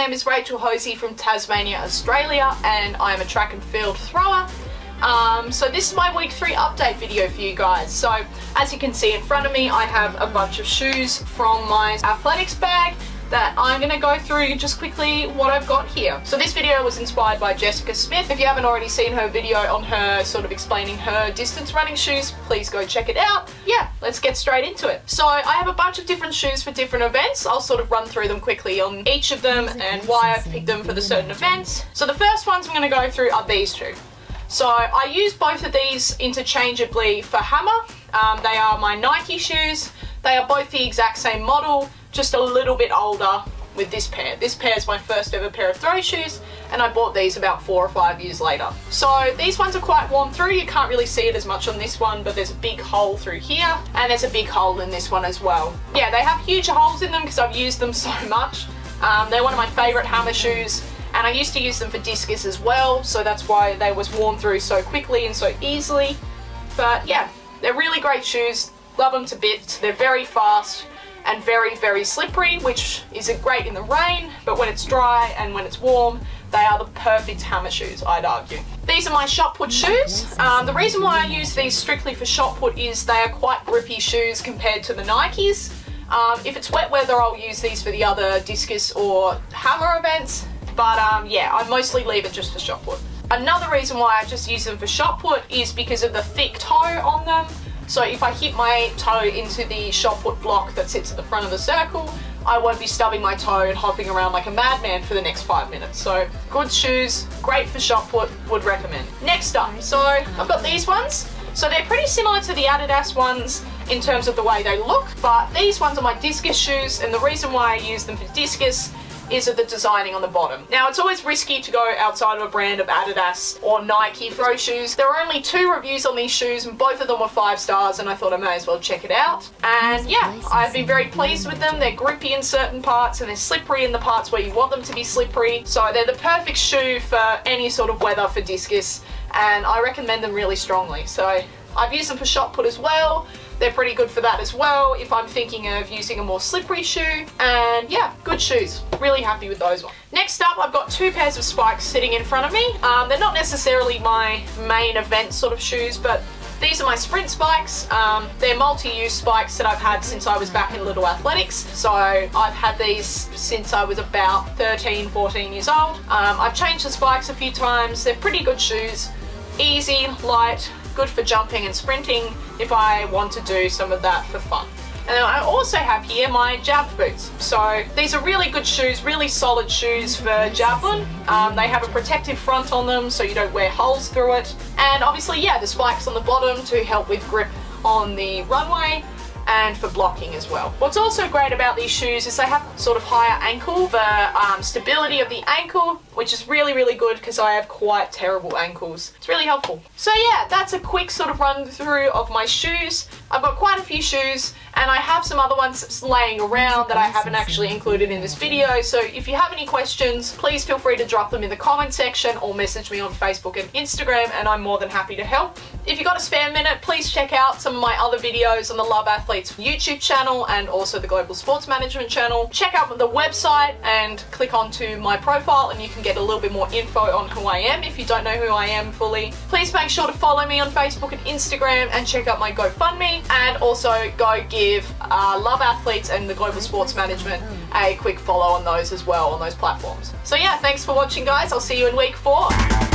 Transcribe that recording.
name is Rachel Hosie from Tasmania, Australia, and I am a track and field thrower. So this is my week 3 update video for you guys. So as you can see in front of me, I have a bunch of shoes from my athletics bag that I'm going to go through just quickly what I've got here. So this video was inspired by Jessica Smith. If you haven't already seen her video on her sort of explaining her distance running shoes, please go check it out. Yeah, let's get straight into it. So I have a bunch of different shoes for different events. I'll sort of run through them quickly on each of them and why I've picked them for the certain events. So the first ones I'm going to go through are these two. So I use both of these interchangeably for hammer. They are my Nike shoes. They are both the exact same model, just a little bit older with this pair. This pair is my first ever pair of throw shoes, and I bought these about 4 or 5 years later. So these ones are quite worn through. You can't really see it as much on this one, but there's a big hole through here, and there's a big hole in this one as well. Yeah, they have huge holes in them because I've used them so much. They're one of my favorite hammer shoes, and I used to use them for discus as well, so that's why they was worn through so quickly and so easily. But yeah, they're really great shoes. Love them to bits. They're very fast and very, very slippery, which is great in the rain, but when it's dry and when it's warm, they are the perfect hammer shoes, I'd argue. These are my shot put shoes. The reason why I use these strictly for shot put is they are quite grippy shoes compared to the Nikes. If it's wet weather, I'll use these for the other discus or hammer events, but yeah, I mostly leave it just for shot put. Another reason why I just use them for shot put is because of the thick toe on them. So if I hit my toe into the shot put block that sits at the front of the circle, I won't be stubbing my toe and hopping around like a madman for the next 5 minutes. So good shoes, great for shot put, would recommend. Next up, so I've got these ones. So they're pretty similar to the Adidas ones in terms of the way they look, but these ones are my discus shoes, and the reason why I use them for discus is of the designing on the bottom. Now, it's always risky to go outside of a brand of Adidas or Nike throw shoes. There were only 2 reviews on these shoes, and both of them were 5 stars, and I thought I may as well check it out. And yeah, I've been very pleased with them. They're grippy in certain parts, and they're slippery in the parts where you want them to be slippery. So they're the perfect shoe for any sort of weather for discus, and I recommend them really strongly. So I've used them for shot put as well. They're pretty good for that as well if I'm thinking of using a more slippery shoe. And yeah, good shoes. Really happy with those ones. Next up, I've got 2 pairs of spikes sitting in front of me. They're not necessarily my main event sort of shoes, but these are my sprint spikes. They're multi-use spikes that I've had since I was back in Little Athletics. So I've had these since I was about 13, 14 years old. I've changed the spikes a few times. They're pretty good shoes. Easy, light, good for jumping and sprinting if I want to do some of that for fun. And then I also have here my jav boots. So these are really good shoes, really solid shoes for javelin. They have a protective front on them so you don't wear holes through it. And obviously, yeah, the spikes on the bottom to help with grip on the runway and for blocking as well. What's also great about these shoes is they have sort of higher ankle for stability of the ankle, which is really, really good because I have quite terrible ankles. It's really helpful. So yeah, that's a quick sort of run through of my shoes. I've got quite a few shoes, and I have some other ones laying around that I haven't actually included in this video. So if you have any questions, please feel free to drop them in the comment section or message me on Facebook and Instagram, and I'm more than happy to help. If you've got a spare minute, please check out some of my other videos on the Love Athletes YouTube channel and also the Global Sports Management channel. Check out the website and click onto my profile, and you can get a little bit more info on who I am if you don't know who I am fully. Please make sure to follow me on Facebook and Instagram, and check out my GoFundMe, and also go give Love Athletes and the Global Sports Management a quick follow on those as well, on those platforms. So yeah, thanks for watching guys. I'll see you in week 4.